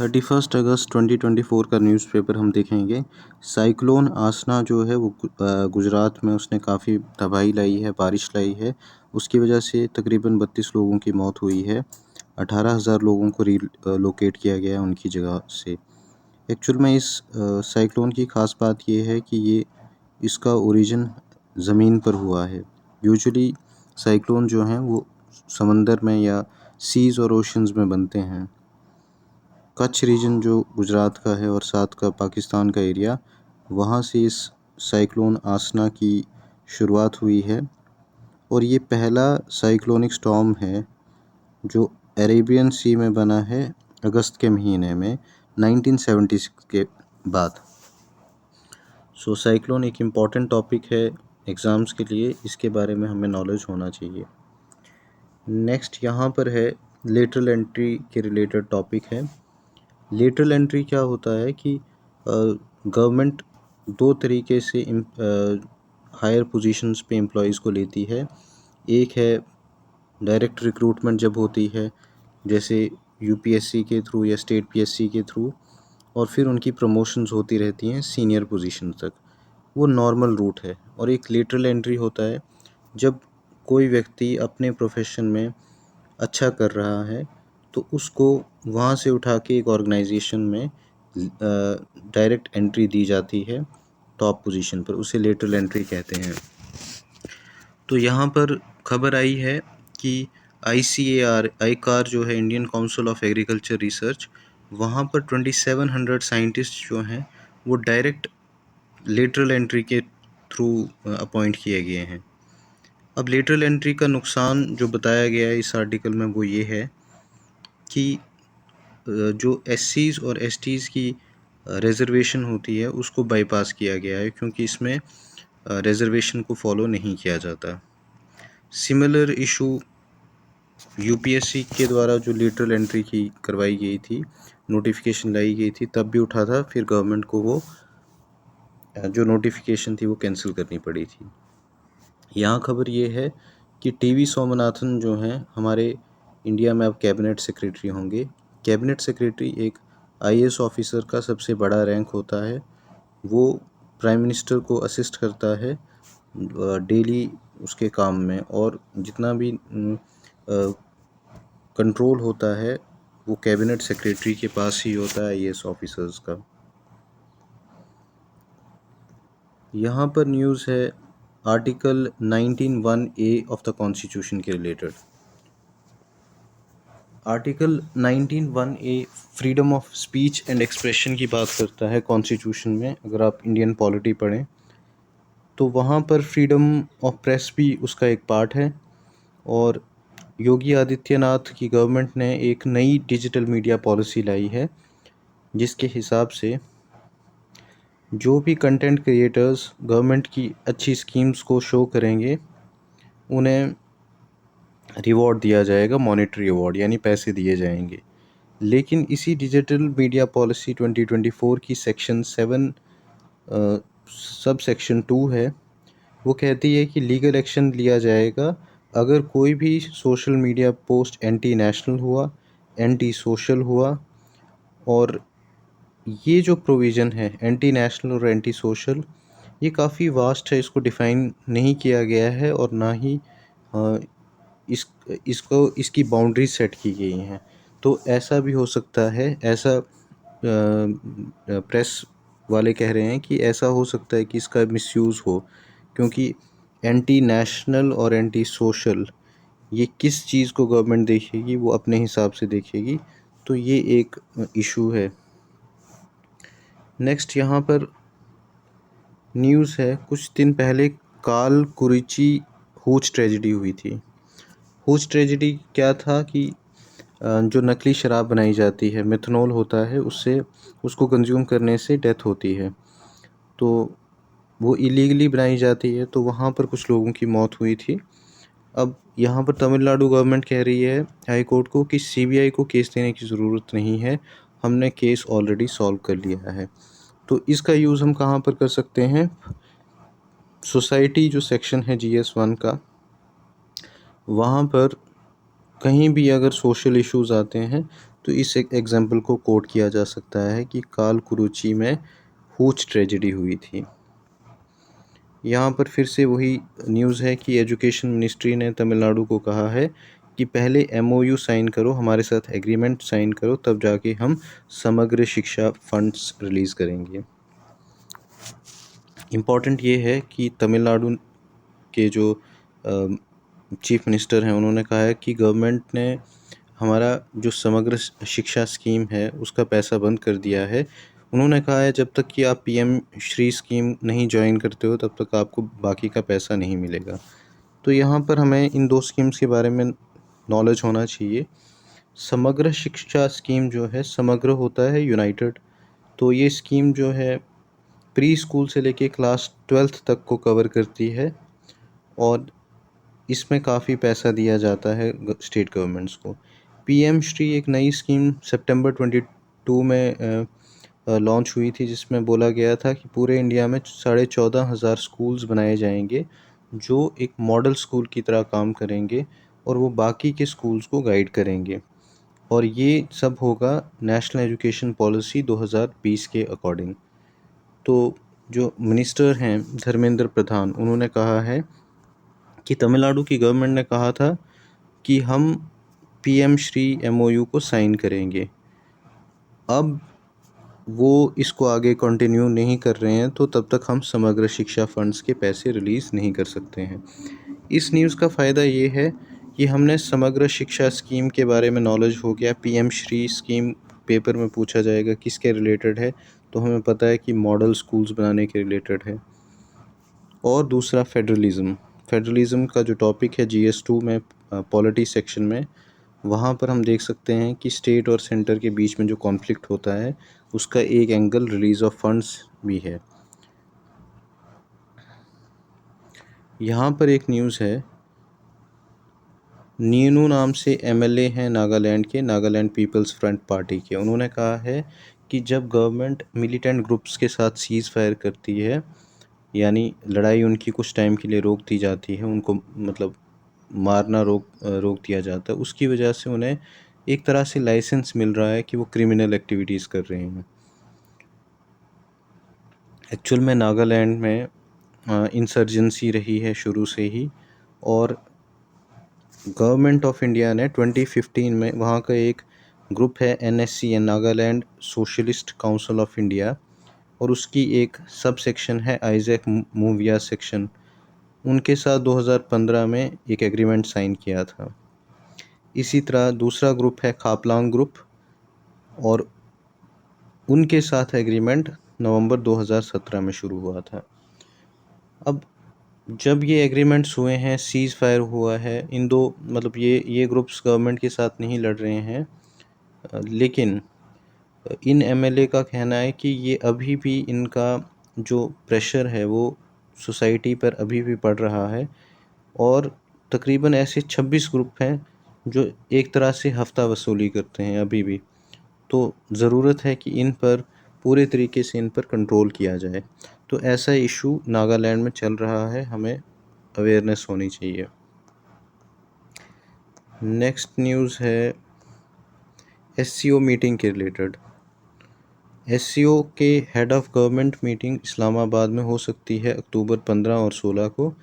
31 अगस्त 2024 का न्यूज़पेपर हम देखेंगे। साइक्लोन आसना जो है वो गुजरात में उसने काफ़ी तबाही लाई है, बारिश लाई है। उसकी वजह से तकरीबन 32 लोगों की मौत हुई है। 18,000 लोगों को लोकेट किया गया है उनकी जगह से। एक्चुअल में इस साइक्लोन की ख़ास बात ये है कि इसका ओरिजिन ज़मीन पर हुआ है। यूजुअली साइक्लोन जो हैं वो समंदर में या सीज़ और ओशंस में बनते हैं। कच्छ रीजन जो गुजरात का है और साथ का पाकिस्तान का एरिया, वहाँ से इस साइक्लोन आसना की शुरुआत हुई है और ये पहला साइक्लोनिक स्टॉर्म है जो अरेबियन सी में बना है अगस्त के महीने में 1976 के बाद। सो साइक्लोन एक इम्पॉर्टेंट टॉपिक है एग्ज़ाम्स के लिए, इसके बारे में हमें नॉलेज होना चाहिए। नेक्स्ट यहाँ पर है लेटरल एंट्री के रिलेटेड टॉपिक है। लेटरल एंट्री क्या होता है कि गवर्नमेंट दो तरीके से हायर पोजीशंस पे एम्प्लॉयज़ को लेती है। एक है डायरेक्ट रिक्रूटमेंट जब होती है, जैसे यूपीएससी के थ्रू या स्टेट पीएससी के थ्रू, और फिर उनकी प्रमोशंस होती रहती हैं सीनियर पोजीशन तक। वो नॉर्मल रूट है। और एक लेटरल एंट्री होता है जब कोई व्यक्ति अपने प्रोफेशन में अच्छा कर रहा है तो उसको वहाँ से उठा के एक ऑर्गेनाइजेशन में डायरेक्ट एंट्री दी जाती है टॉप पोजीशन पर, उसे लेटरल एंट्री कहते हैं। तो यहाँ पर खबर आई है कि आईकार जो है Indian council of agriculture research, वहाँ पर 2700 साइंटिस्ट जो हैं वो डायरेक्ट लेटरल एंट्री के थ्रू अपॉइंट किए गए हैं। अब लेटरल एंट्री का नुकसान जो बताया गया है इस आर्टिकल में वो ये है कि जो एससीज़ और एसटीज़ की रिज़र्वेशन होती है उसको बाईपास किया गया है, क्योंकि इसमें रिज़र्वेशन को फॉलो नहीं किया जाता। सिमिलर इशू यूपीएससी के द्वारा जो लेटरल एंट्री की करवाई गई थी, नोटिफिकेशन लाई गई थी, तब भी उठा था। फिर गवर्नमेंट को वो जो नोटिफिकेशन थी वो कैंसिल करनी पड़ी थी। यहाँ खबर ये है कि टीवी सोमनाथन जो हैं हमारे इंडिया में अब कैबिनेट सेक्रेटरी होंगे। कैबिनेट सेक्रेटरी एक आईएएस ऑफिसर का सबसे बड़ा रैंक होता है। वो प्राइम मिनिस्टर को असिस्ट करता है डेली उसके काम में, और जितना भी कंट्रोल होता है वो कैबिनेट सेक्रेटरी के पास ही होता है आईएएस ऑफिसर्स का। यहाँ पर न्यूज़ है article 19(1)(a) of the constitution के related. Article 19(1)(a) freedom of speech and expression की बात करता है कॉन्स्टिट्यूशन में। अगर आप इंडियन पॉलिटी पढ़ें तो वहाँ पर फ्रीडम ऑफ प्रेस भी उसका एक पार्ट है। और योगी आदित्यनाथ की गवर्नमेंट ने एक नई डिजिटल मीडिया पॉलिसी लाई है, जिसके हिसाब से जो भी कंटेंट क्रिएटर्स गवर्नमेंट की अच्छी स्कीम्स को शो करेंगे उन्हें रिवॉर्ड दिया जाएगा, मॉनेटरी रिवॉर्ड यानी पैसे दिए जाएंगे। लेकिन इसी डिजिटल मीडिया पॉलिसी 2024 की सेक्शन 7 सब सेक्शन 2 है, वो कहती है कि लीगल एक्शन लिया जाएगा अगर कोई भी social media post anti national हुआ, एंटी सोशल हुआ। और ये जो प्रोविज़न है एंटी नेशनल और एंटी सोशल, ये काफ़ी वास्ट है, इसको डिफ़ाइन नहीं किया गया है और ना ही इसकी बाउंड्री सेट की गई हैं। तो ऐसा भी हो सकता है, ऐसा प्रेस वाले कह रहे हैं कि ऐसा हो सकता है कि इसका मिसयूज़ हो, क्योंकि एंटी नेशनल और एंटी सोशल ये किस चीज़ को गवर्नमेंट देखेगी, वो अपने हिसाब से देखेगी। तो ये एक इशू है। नेक्स्ट यहाँ पर न्यूज़ है, कुछ दिन पहले काल कुरिची हूच ट्रेजिडी हुई थी। हूच ट्रेजिडी क्या था कि जो नकली शराब बनाई जाती है, मेथनॉल होता है, उससे उसको कंज्यूम करने से डेथ होती है। तो वो इलीगली बनाई जाती है, तो वहाँ पर कुछ लोगों की मौत हुई थी। अब यहाँ पर तमिलनाडु गवर्नमेंट कह रही है हाई कोर्ट को कि सीबीआई को केस देने की ज़रूरत नहीं है, हमने केस ऑलरेडी सॉल्व कर लिया है। तो इसका यूज़ हम कहाँ पर कर सकते हैं? सोसाइटी जो सेक्शन है GS1 का, वहाँ पर कहीं भी अगर सोशल इश्यूज़ आते हैं तो इस एक एग्जाम्पल को कोट किया जा सकता है कि कालकुरुचि में हूच ट्रेजेडी हुई थी। यहाँ पर फिर से वही न्यूज़ है कि एजुकेशन मिनिस्ट्री ने तमिलनाडु को कहा है कि पहले MOU साइन करो, हमारे साथ एग्रीमेंट साइन करो, तब जाके हम समग्र शिक्षा फंड्स रिलीज़ करेंगे। इम्पॉर्टेंट ये है कि तमिलनाडु के जो चीफ मिनिस्टर हैं उन्होंने कहा है कि गवर्नमेंट ने हमारा जो समग्र शिक्षा स्कीम है उसका पैसा बंद कर दिया है। उन्होंने कहा है जब तक कि आप PM श्री स्कीम नहीं ज्वाइन करते हो तब तक आपको बाकी का पैसा नहीं मिलेगा। तो यहाँ पर हमें इन दो स्कीम्स के बारे में नॉलेज होना चाहिए। समग्र शिक्षा स्कीम जो है, समग्र होता है यूनाइटेड, तो ये स्कीम जो है प्री स्कूल से लेके क्लास 12th तक को कवर करती है और इसमें काफ़ी पैसा दिया जाता है स्टेट गवर्नमेंट्स को। PM श्री एक नई स्कीम सितंबर 22 में लॉन्च हुई थी, जिसमें बोला गया था कि पूरे इंडिया में 14,500 स्कूल्स बनाए जाएंगे जो एक मॉडल स्कूल की तरह काम करेंगे और वो बाकी के स्कूल्स को गाइड करेंगे, और ये सब होगा नेशनल एजुकेशन पॉलिसी 2020 के अकॉर्डिंग। तो जो मिनिस्टर हैं धर्मेंद्र प्रधान, उन्होंने कहा है कि तमिलनाडु की गवर्नमेंट ने कहा था कि हम PM श्री MOU को साइन करेंगे। अब वो इसको आगे कंटिन्यू नहीं कर रहे हैं, तो तब तक हम समग्र शिक्षा फंड्स के पैसे रिलीज़ नहीं कर सकते हैं। इस न्यूज़ का फ़ायदा ये है कि हमने समग्र शिक्षा स्कीम के बारे में नॉलेज हो गया। PM श्री स्कीम पेपर में पूछा जाएगा किसके रिलेटेड है, तो हमें पता है कि मॉडल स्कूल्स बनाने के रिलेटेड है। और दूसरा फेडरलिज़म का जो टॉपिक है GS2 में पॉलिटी सेक्शन में, वहाँ पर हम देख सकते हैं कि स्टेट और सेंटर के बीच में जो कॉन्फ्लिक्ट होता है उसका एक एंगल रिलीज़ ऑफ फंड्स भी है। यहाँ पर एक न्यूज़ है, नीनू नाम से MLA हैं नागालैंड के, नागालैंड पीपल्स फ्रंट पार्टी के। उन्होंने कहा है कि जब गवर्नमेंट मिलिटेंट ग्रुप्स के साथ सीज़ फायर करती है, यानी लड़ाई उनकी कुछ टाइम के लिए रोक दी जाती है, उनको मतलब मारना रोक दिया जाता है, उसकी वजह से उन्हें एक तरह से लाइसेंस मिल रहा है कि वो क्रिमिनल एक्टिविटीज़ कर रहे हैं। एक्चुअल में नागालैंड में इंसर्जेंसी रही है शुरू से ही, और गवर्नमेंट ऑफ इंडिया ने 2015 में वहाँ का एक ग्रुप है NSCN, Nagaland socialist council of India, और उसकी एक सब सेक्शन है आइजैक मूविया सेक्शन, उनके साथ 2015 में एक एग्रीमेंट साइन किया था। इसी तरह दूसरा ग्रुप है खापलांग ग्रुप, और उनके साथ एग्रीमेंट नवंबर 2017 में शुरू हुआ था। अब जब ये एग्रीमेंट्स हुए हैं, सीज़ फायर हुआ है, इन दो मतलब ये ग्रुप्स गवर्नमेंट के साथ नहीं लड़ रहे हैं, लेकिन इन MLA का कहना है कि ये अभी भी इनका जो प्रेशर है वो सोसाइटी पर अभी भी पड़ रहा है, और तकरीबन ऐसे 26 ग्रुप हैं जो एक तरह से हफ्ता वसूली करते हैं अभी भी। तो ज़रूरत है कि इन पर पूरे तरीके से इन पर कंट्रोल किया जाए। तो ऐसा इशू नागालैंड में चल रहा है, हमें अवेयरनेस होनी चाहिए। नेक्स्ट न्यूज़ है SCO मीटिंग के रिलेटेड। SCO के head of government meeting Islamabad में हो सकती है अक्टूबर 15 और 16 को,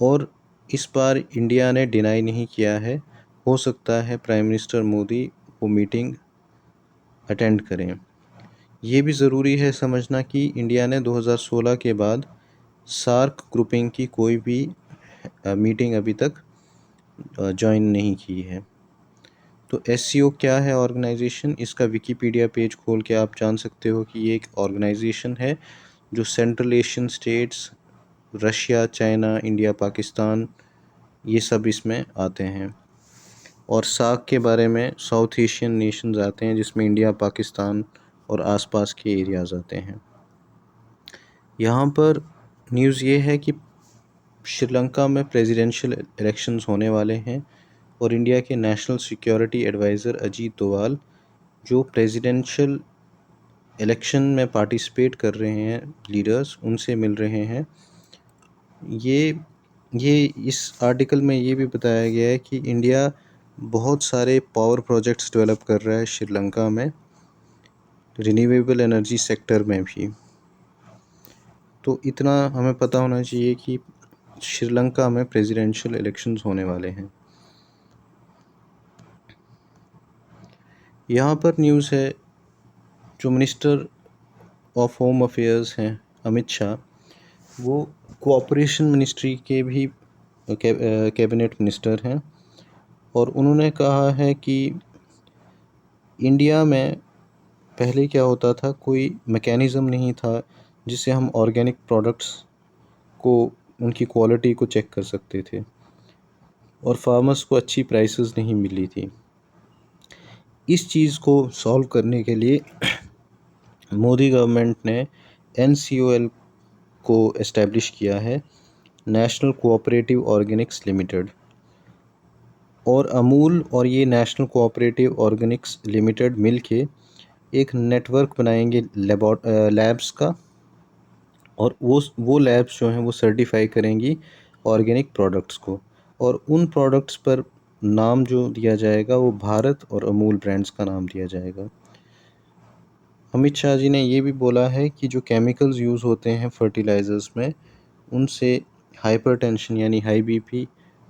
और इस बार इंडिया ने डिनाई नहीं किया है, हो सकता है प्राइम मिनिस्टर मोदी वो मीटिंग अटेंड करें। ये भी ज़रूरी है समझना कि इंडिया ने 2016 के बाद सार्क ग्रुपिंग की कोई भी मीटिंग अभी तक ज्वाइन नहीं की है। तो SCO क्या है ऑर्गेनाइजेशन, इसका विकिपीडिया पेज खोल के आप जान सकते हो कि ये एक ऑर्गेनाइजेशन है जो central Asian states, Russia, China, India, Pakistan, ये सब इसमें आते हैं। और सार्क के बारे में साउथ एशियन नेशंस आते हैं, जिसमें इंडिया, पाकिस्तान और आसपास के एरियाज़ आते हैं। यहाँ पर न्यूज़ ये है कि श्रीलंका में प्रेसिडेंशियल इलेक्शंस होने वाले हैं, और इंडिया के national security adviser Ajit Doval जो प्रेसिडेंशियल इलेक्शन में पार्टिसिपेट कर रहे हैं लीडर्स, उनसे मिल रहे हैं। ये इस आर्टिकल में ये भी बताया गया है कि इंडिया बहुत सारे पावर प्रोजेक्ट्स डेवलप कर रहा है श्रीलंका में, रिन्यूएबल एनर्जी सेक्टर में भी। तो इतना हमें पता होना चाहिए कि श्रीलंका में प्रेसिडेंशियल इलेक्शंस होने वाले हैं। यहाँ पर न्यूज़ है, जो मिनिस्टर ऑफ होम अफेयर्स हैं अमित शाह, वो कोऑपरेशन मिनिस्ट्री के भी कैबिनेट मिनिस्टर हैं, और उन्होंने कहा है कि इंडिया में पहले क्या होता था, कोई मैकेनिज़्म नहीं था जिससे हम ऑर्गेनिक प्रोडक्ट्स को, उनकी क्वालिटी को चेक कर सकते थे, और फार्मर्स को अच्छी प्राइसेस नहीं मिली थी। इस चीज़ को सॉल्व करने के लिए मोदी गवर्नमेंट ने NCOL को इस्टेब्लिश किया है, नेशनल कोऑपरेटिव ऑर्गेनिक्स लिमिटेड। और अमूल और ये नेशनल कोऑपरेटिव ऑर्गेनिक्स लिमिटेड मिलके एक नेटवर्क बनाएंगे लैब्स का, और वो लैब्स जो हैं वो सर्टिफाई करेंगी ऑर्गेनिक प्रोडक्ट्स को, और उन प्रोडक्ट्स पर नाम जो दिया जाएगा वो भारत और अमूल ब्रांड्स का नाम दिया जाएगा। अमित शाह जी ने ये भी बोला है कि जो केमिकल्स यूज़ होते हैं फर्टिलाइज़र्स में, उनसे हाइपरटेंशन यानी high BP,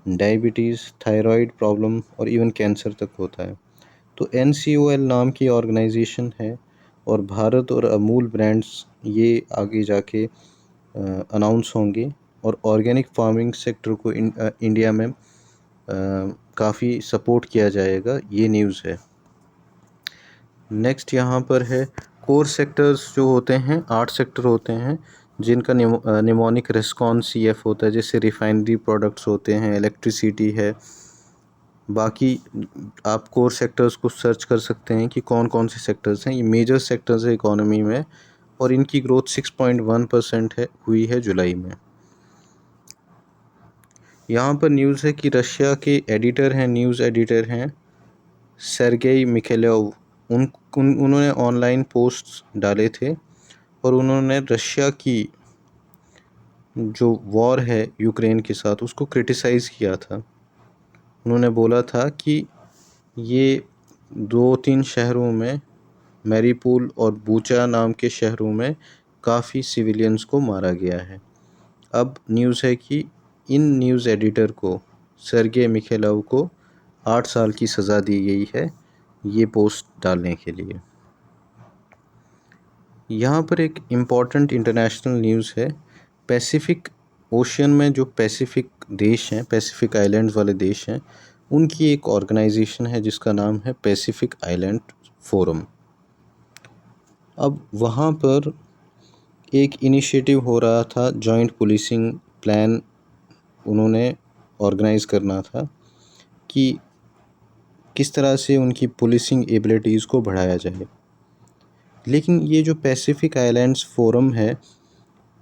diabetes, thyroid problem और इवन कैंसर तक होता है। तो NCOL नाम की ऑर्गेनाइजेशन है, और भारत और अमूल ब्रांड्स ये आगे जाके अनाउंस होंगे, और ऑर्गेनिक फार्मिंग सेक्टर को इंडिया में काफ़ी सपोर्ट किया जाएगा, ये न्यूज़ है। नेक्स्ट यहाँ पर है, कोर सेक्टर्स जो होते हैं 8 सेक्टर होते हैं जिनका निमोनिक रेस्पॉन्स CF होता है, जैसे रिफाइनरी प्रोडक्ट्स होते हैं, इलेक्ट्रिसिटी है। बाकी आप कोर सेक्टर्स को सर्च कर सकते हैं कि कौन कौन से सेक्टर्स हैं। ये मेजर सेक्टर्स है इकोनॉमी में, और इनकी ग्रोथ 6.1% हुई है जुलाई में। यहाँ पर न्यूज़ है कि रशिया के एडिटर हैं, न्यूज़ एडिटर हैं सेर्गेई मिखेलेव। उन्होंने ऑनलाइन पोस्ट्स डाले थे, और उन्होंने रशिया की जो वॉर है यूक्रेन के साथ उसको क्रिटिसाइज़ किया था। उन्होंने बोला था कि ये 2-3 शहरों में, मैरीपुल और बूचा नाम के शहरों में काफ़ी सिविलियंस को मारा गया है। अब न्यूज़ है कि इन न्यूज़ एडिटर को, सेर्गेई मिखेलेव को 8 साल की सज़ा दी गई है ये पोस्ट डालने के लिए। यहाँ पर एक इम्पॉर्टेंट इंटरनेशनल न्यूज़ है, पैसिफिक ओशन में जो पैसिफिक देश हैं, पैसिफिक आइलैंड्स वाले देश हैं, उनकी एक ऑर्गेनाइजेशन है जिसका नाम है पैसिफिक आइलैंड फोरम। अब वहाँ पर एक इनिशिएटिव हो रहा था, जॉइंट पुलिसिंग प्लान उन्होंने ऑर्गेनाइज़ करना था कि किस तरह से उनकी पुलिसिंग एबिलिटीज़ को बढ़ाया जाए। लेकिन ये जो पैसिफिक आइलैंड्स फोरम है,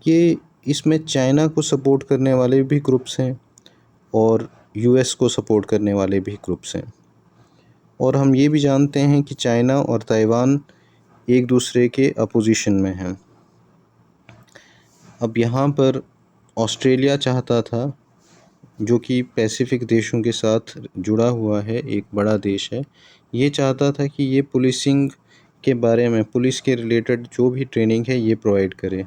ये इसमें चाइना को सपोर्ट करने वाले भी ग्रुप्स हैं और US को सपोर्ट करने वाले भी ग्रुप्स हैं, और हम ये भी जानते हैं कि चाइना और ताइवान एक दूसरे के अपोजिशन में हैं। अब यहाँ पर ऑस्ट्रेलिया चाहता था, जो कि पैसिफिक देशों के साथ जुड़ा हुआ है, एक बड़ा देश है, ये चाहता था कि ये पुलिसिंग के बारे में, पुलिस के रिलेटेड जो भी ट्रेनिंग है ये प्रोवाइड करे,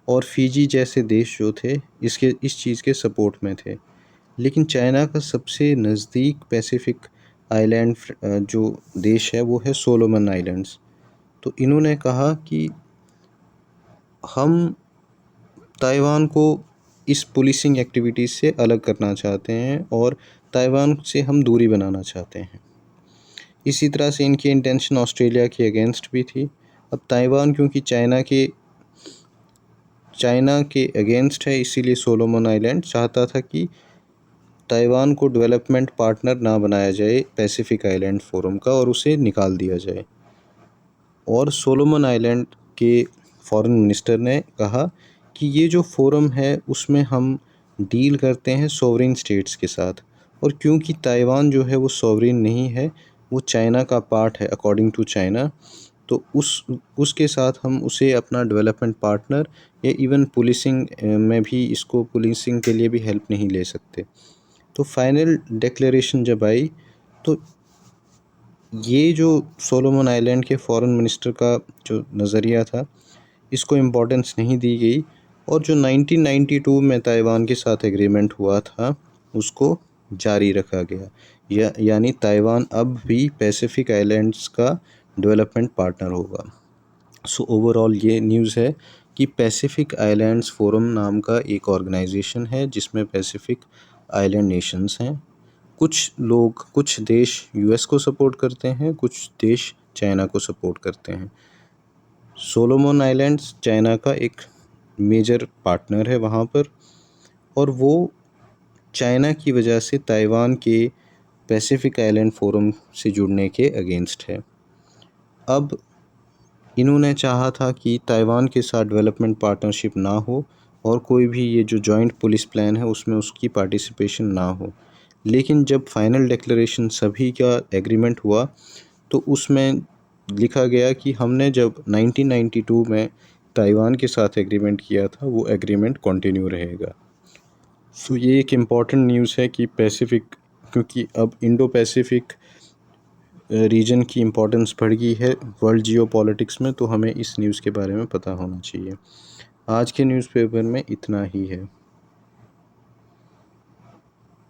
और फिजी जैसे देश जो थे इस चीज़ के सपोर्ट में थे। लेकिन चाइना का सबसे नज़दीक पैसिफिक आइलैंड जो देश है वो है सोलोमन आइलैंड्स। तो इन्होंने कहा कि हम ताइवान को इस पुलिसिंग एक्टिविटीज़ से अलग करना चाहते हैं, और ताइवान से हम दूरी बनाना चाहते हैं। इसी तरह से इनकी इंटेंशन ऑस्ट्रेलिया के अगेंस्ट भी थी। अब ताइवान क्योंकि चाइना के अगेंस्ट है, इसीलिए सोलोमन आइलैंड चाहता था कि ताइवान को डेवलपमेंट पार्टनर ना बनाया जाए पैसिफिक आइलैंड फोरम का, और उसे निकाल दिया जाए। और सोलोमन आइलैंड के फॉरेन मिनिस्टर ने कहा कि ये जो फोरम है उसमें हम डील करते हैं सोवरेन स्टेट्स के साथ, और क्योंकि ताइवान जो है वो सोवरेन नहीं है, वो चाइना का पार्ट है अकॉर्डिंग टू चाइना, तो उसके साथ हम उसे अपना डेवलपमेंट पार्टनर या इवन पुलिसिंग में भी, इसको पुलिसिंग के लिए भी हेल्प नहीं ले सकते। तो फाइनल डिक्लेरेशन जब आई तो ये जो सोलोमन आइलैंड के फॉरेन मिनिस्टर का जो नज़रिया था, इसको इम्पोर्टेंस नहीं दी गई, और जो 1992 में ताइवान के साथ एग्रीमेंट हुआ था उसको जारी रखा गया। यानी ताइवान अब भी पैसिफिक आइलैंड्स का डेवलपमेंट पार्टनर होगा। सो ओवरऑल ये न्यूज़ है कि पैसिफिक आइलैंड्स फोरम नाम का एक ऑर्गेनाइजेशन है जिसमें पैसिफिक आइलैंड नेशंस हैं। कुछ देश यूएस को सपोर्ट करते हैं, कुछ देश चाइना को सपोर्ट करते हैं। सोलोमन आइलैंड्स चाइना का एक मेजर पार्टनर है वहाँ पर, और वो चाइना की वजह से ताइवान के पैसिफिक आइलैंड फोरम से जुड़ने के अगेंस्ट है। अब इन्होंने चाहा था कि ताइवान के साथ डेवलपमेंट पार्टनरशिप ना हो और कोई भी ये जो जॉइंट पुलिस प्लान है उसमें उसकी पार्टिसिपेशन ना हो, लेकिन जब फाइनल डिक्लेरेशन सभी का एग्रीमेंट हुआ तो उसमें लिखा गया कि हमने जब 1992 में ताइवान के साथ एग्रीमेंट किया था वो एग्रीमेंट कंटिन्यू रहेगा। सो ये एक इम्पॉर्टेंट न्यूज़ है कि पैसिफिक, क्योंकि अब इंडो पैसिफिक रीजन की इम्पोर्टेंस बढ़ गई है वर्ल्ड जियो पॉलिटिक्स में, तो हमें इस न्यूज़ के बारे में पता होना चाहिए। आज के न्यूज़पेपर में इतना ही है।